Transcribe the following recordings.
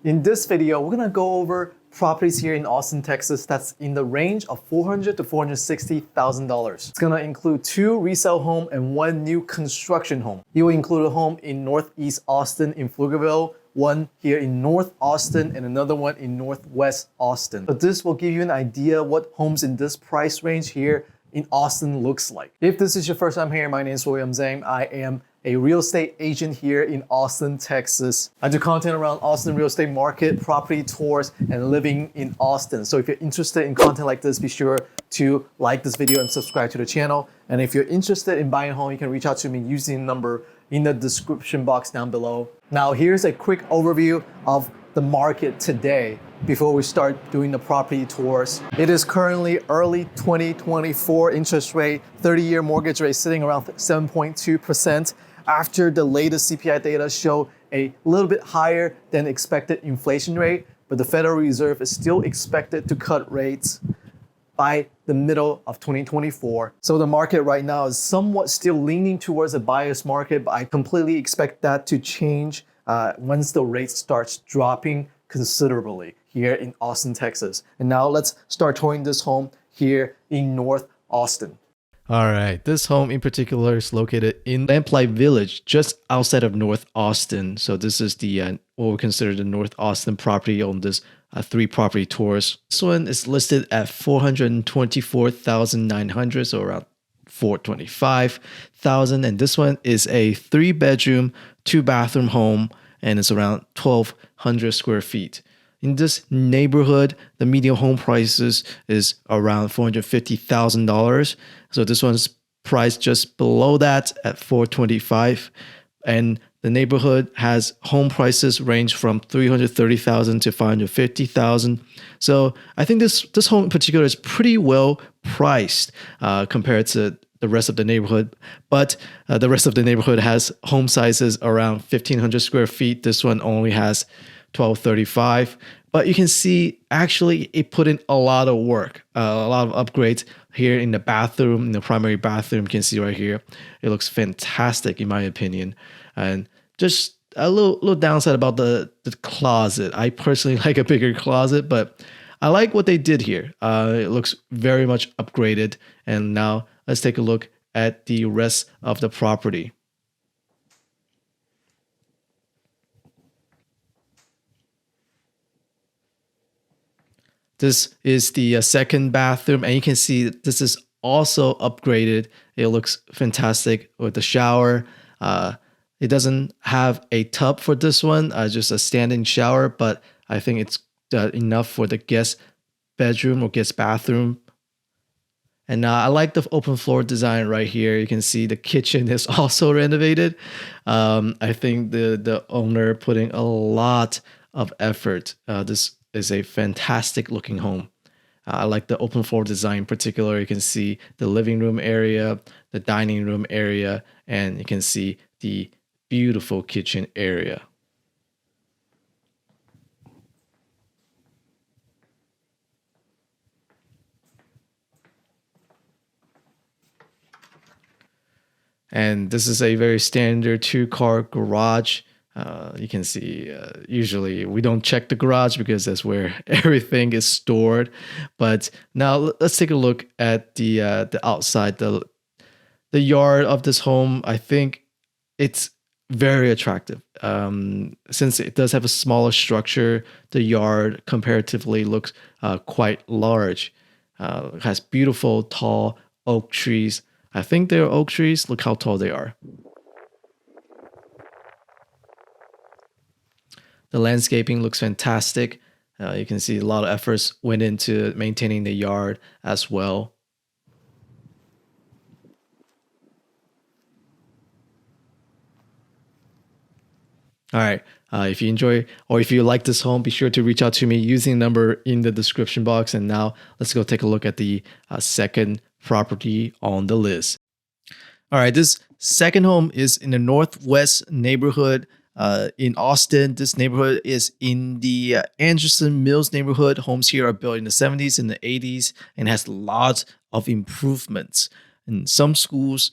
In this video, we're gonna go over properties here in Austin, Texas that's in the range of $400,000 to $460,000. It's gonna include 2 resale homes and 1 new construction home. It will include a home in Northeast Austin in Pflugerville, one here in North Austin, and another one in Northwest Austin. So this will give you an idea what homes in this price range here in Austin looks like. If this is your first time here, my name is William Zhang. I am a real estate agent here in Austin, Texas. I do content around Austin real estate market, property tours, and living in Austin. So if you're interested in content like this, be sure to like this video and subscribe to the channel. And if you're interested in buying a home, you can reach out to me using the number in the description box down below. Now here's a quick overview of the market today before we start doing the property tours. It is currently early 2024 interest rate, 30-year mortgage rate sitting around 7.2%. After the latest CPI data show a little bit higher than expected inflation rate, but the Federal Reserve is still expected to cut rates by the middle of 2024. So the market right now is somewhat still leaning towards a buyer's market, but I completely expect that to change once the rate starts dropping considerably here in Austin, Texas. And now let's start touring this home here in North Austin. All right, this home in particular is located in Lamplight Village, just outside of North Austin. So this is the what we consider the North Austin property on this 3 property tours. This one is listed at $424,900, so around $425,000. And this one is a 3-bedroom, 2-bathroom home, and it's around 1,200 square feet. In this neighborhood, the median home prices is around $450,000. So this one's priced just below that at $425,000. And the neighborhood has home prices range from $330,000 to $550,000. So I think this home in particular is pretty well priced compared to the rest of the neighborhood. But the rest of the neighborhood has home sizes around 1,500 square feet. This one only has 1,235. But you can see actually it put in a lot of work, a lot of upgrades here in the bathroom, in the primary bathroom. You can see right here, it looks fantastic in my opinion. And just a little downside about the closet. I personally like a bigger closet, but I like what they did here. It looks very much upgraded. And now let's take a look at the rest of the property. This is the second bathroom, and you can see this is also upgraded. It looks fantastic with the shower. It doesn't have a tub for this one, just a standing shower, but I think it's enough for the guest bedroom or guest bathroom. And I like the open floor design right here. You can see the kitchen is also renovated. I think the owner putting a lot of effort. This is a fantastic looking home. I like the open floor design in particular. You can see the living room area, the dining room area, and you can see the beautiful kitchen area. And this is a very standard 2-car garage. You can see usually we don't check the garage because that's where everything is stored. But now let's take a look at the outside, the yard of this home. I think it's very attractive. Since it does have a smaller structure, the yard comparatively looks quite large. It has beautiful tall oak trees. I think they're oak trees. Look how tall they are. The landscaping looks fantastic. You can see a lot of efforts went into maintaining the yard as well. All right. If you enjoy or if you like this home, be sure to reach out to me using the number in the description box. And now let's go take a look at the second property on the list. All right. This second home is in the Northwest neighborhood in Austin. This neighborhood is in the Anderson Mills neighborhood. Homes here are built in the 70s and the 80s and has lots of improvements. In some schools,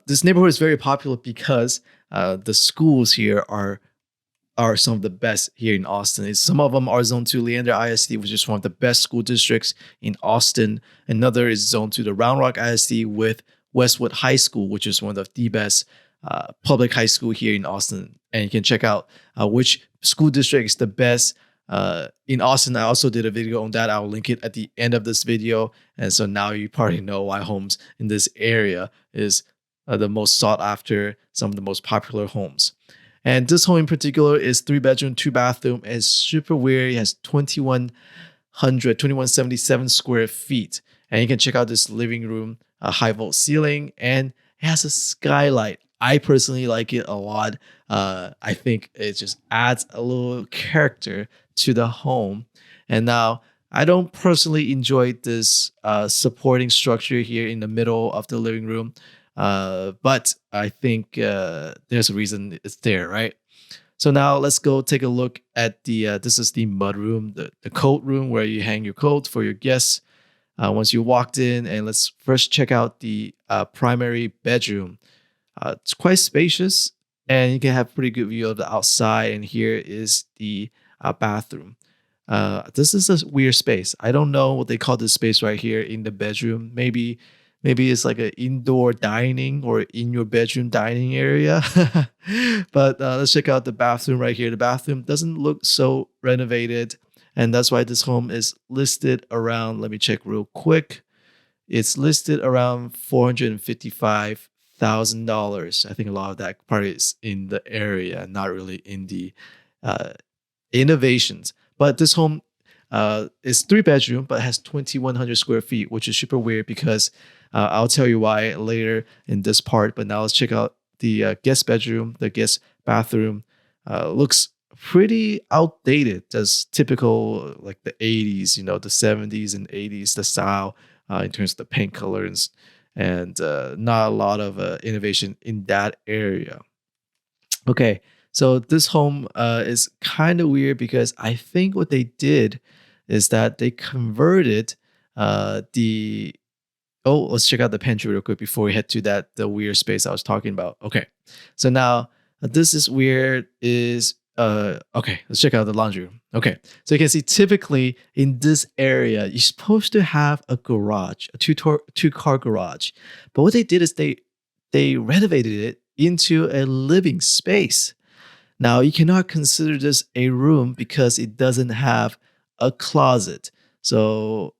this neighborhood is very popular because the schools here are are some of the best here in Austin. Some of them are Zone 2 Leander ISD, which is one of the best school districts in Austin. Another is Zone 2 the Round Rock ISD with Westwood High School, which is one of the best public high school here in Austin. And you can check out which school district is the best in Austin. I also did a video on that. I'll link it at the end of this video. And so now you probably know why homes in this area is the most sought after, some of the most popular homes. And this home in particular is 3-bedroom, 2-bathroom. It's super weird. It has 2177 square feet. And you can check out this living room, a high vault ceiling, and it has a skylight. I personally like it a lot. I think it just adds a little character to the home. And now, I don't personally enjoy this supporting structure here in the middle of the living room. But I think there's a reason it's there, right? So now let's go take a look at this is the mud room, the coat room where you hang your coat for your guests once you walked in. And let's first check out the primary bedroom. It's quite spacious and you can have a pretty good view of the outside. And here is the bathroom. This is a weird space. I don't know what they call this space right here in the bedroom. Maybe it's like an indoor dining or in your bedroom dining area. But let's check out the bathroom right here. The bathroom doesn't look so renovated. And that's why this home is listed around, let me check real quick. It's listed around $455,000. I think a lot of that probably is in the area, not really in the innovations. But this home is 3-bedroom, but has 2,100 square feet, which is super weird because I'll tell you why later in this part. But now let's check out the guest bedroom, the guest bathroom. Looks pretty outdated. That's typical like the 80s, the 70s and 80s, the style in terms of the paint colors and not a lot of innovation in that area. Okay, so this home is kind of weird because I think what they did is that they converted let's check out the pantry real quick before we head to the weird space I was talking about. Okay, so now this is weird okay, let's check out the laundry room. Okay, so you can see typically in this area, you're supposed to have a garage, a two-car garage. But what they did is they renovated it into a living space. Now, you cannot consider this a room because it doesn't have a closet. So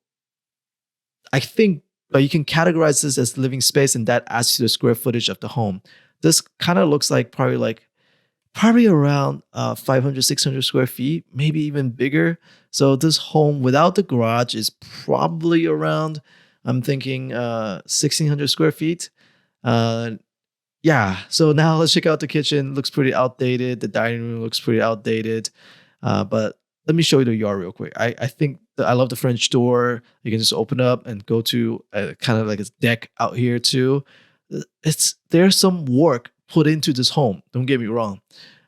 I think you can categorize this as living space, and that adds to the square footage of the home. This kind of looks like probably around 500, 600 square feet, maybe even bigger. So this home without the garage is probably around, I'm thinking 1,600 square feet. Yeah, so now let's check out the kitchen. Looks pretty outdated. The dining room looks pretty outdated. But let me show you the yard real quick. I think I love the French door. You can just open up and go to kind of like a deck out here too. There's some work put into this home. Don't get me wrong.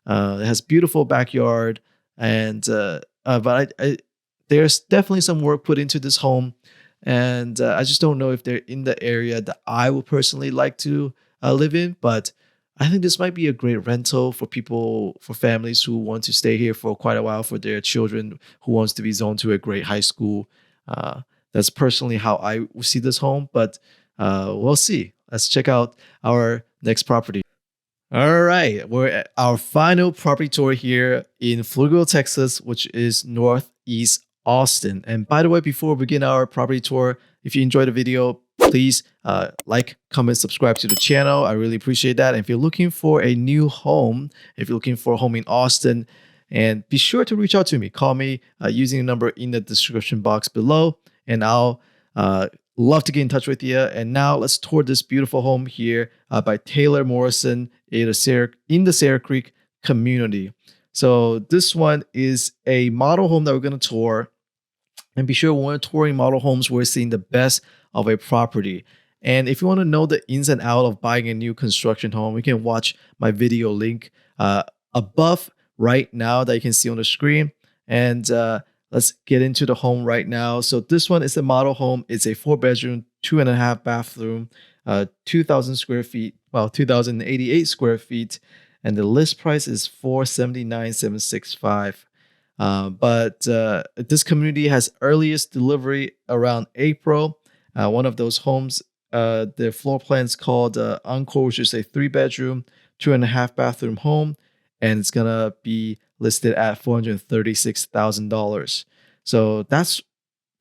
It has beautiful backyard, and but there's definitely some work put into this home, and I just don't know if they're in the area that I would personally like to live in. But I think this might be a great rental for families who want to stay here for quite a while, for their children who wants to be zoned to a great high school. That's personally how I see this home, but we'll see. Let's check out our next property. All right, we're at our final property tour here in Pflugerville, Texas, which is Northeast Austin. And by the way, before we begin our property tour, if you enjoyed the video, please like, comment, subscribe to the channel. I really appreciate that. And if you're looking for a new home, if you're looking for a home in Austin, and be sure to reach out to me. Call me using the number in the description box below, and I'll love to get in touch with you. And now let's tour this beautiful home here by Taylor Morrison in the Sierra Creek community. So this one is a model home that we're going to tour. And be sure when we're touring model homes, we're seeing the best of a property. And if you want to know the ins and outs of buying a new construction home, you can watch my video link above right now that you can see on the screen. And let's get into the home right now. So this one is a model home. It's a 4-bedroom, 2.5 bathroom, 2,000 square feet, 2,088 square feet. and the list price is $479,765. But this community has earliest delivery around April. One of those homes, the floor plan is called Encore, which is a 3-bedroom, 2.5 bathroom home, and it's gonna be listed at $436,000. So that's,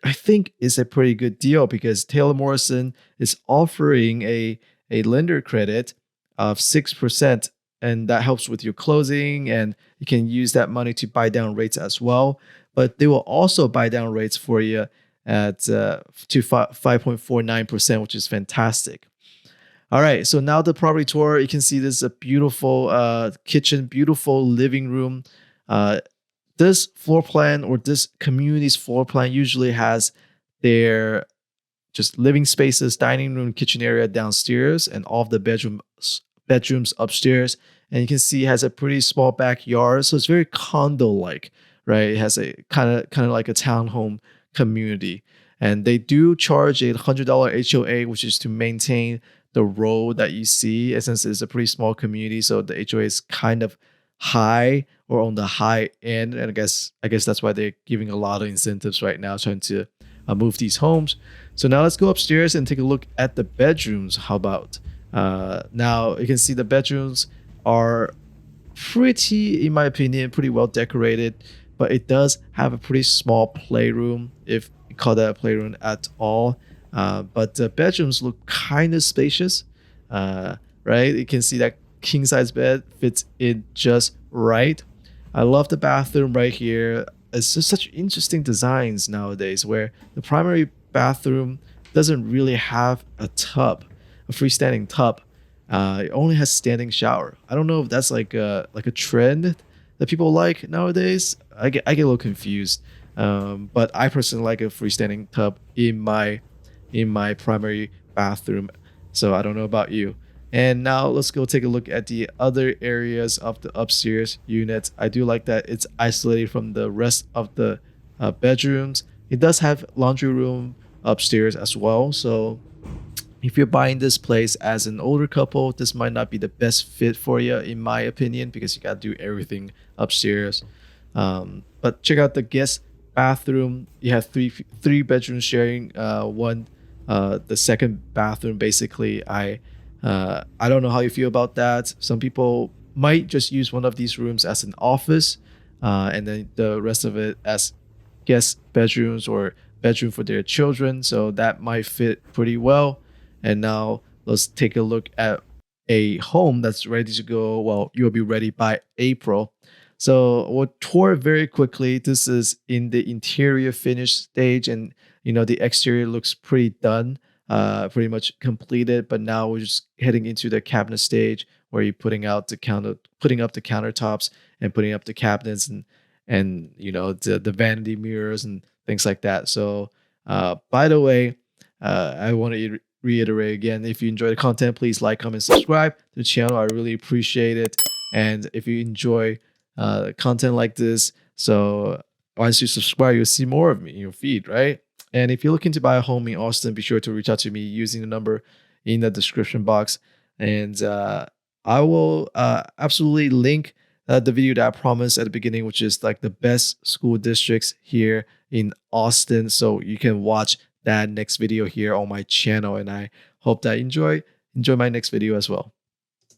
I think, is a pretty good deal because Taylor Morrison is offering a lender credit of 6%, and that helps with your closing, and you can use that money to buy down rates as well. But they will also buy down rates for you at to 5.49%, which is fantastic. All right, so now the property tour. You can see this is a beautiful kitchen, beautiful living room. This floor plan, or this community's floor plan, usually has their just living spaces, dining room, kitchen area downstairs, and all of the bedrooms upstairs. And you can see it has a pretty small backyard, so it's very condo-like, right? It has a kind of like a townhome community, and they do charge a $100 HOA, which is to maintain the road that you see. And since it's a pretty small community, so the HOA is kind of high or on the high end, and I guess that's why they're giving a lot of incentives right now, trying to move these homes. So now let's go upstairs and take a look at the bedrooms. How about now you can see the bedrooms are pretty, in my opinion, pretty well decorated, but it does have a pretty small playroom, if you call that a playroom at all. But the bedrooms look kind of spacious, right? You can see that king size bed fits in just right. I love the bathroom right here. It's just such interesting designs nowadays where the primary bathroom doesn't really have a freestanding tub. It only has standing shower. I don't know if that's like a trend that people like nowadays. I get a little confused. But I personally like a freestanding tub in my primary bathroom. So I don't know about you. And now let's go take a look at the other areas of the upstairs units. I do like that it's isolated from the rest of the bedrooms. It does have laundry room upstairs as well. So if you're buying this place as an older couple, this might not be the best fit for you, in my opinion, because you got to do everything upstairs. But check out the guest bathroom. You have three bedrooms sharing one. The second bathroom, basically, I don't know how you feel about that. Some people might just use one of these rooms as an office, and then the rest of it as guest bedrooms or bedroom for their children. So that might fit pretty well. And now let's take a look at a home that's ready to go. Well, you'll be ready by April. So we'll tour very quickly. This is in the interior finish stage, and the exterior looks pretty done, pretty much completed. But now we're just heading into the cabinet stage, where you're putting up the countertops and putting up the cabinets and the vanity mirrors and things like that. So by the way, I want to reiterate again, if you enjoy the content, please like, comment, subscribe to the channel. I really appreciate it. And if you enjoy content like this, so once you subscribe, you'll see more of me in your feed, right? And if you're looking to buy a home in Austin, be sure to reach out to me using the number in the description box. And I will absolutely link the video that I promised at the beginning, which is like the best school districts here in Austin. So you can watch that next video here on my channel. And I hope that you enjoy my next video as well.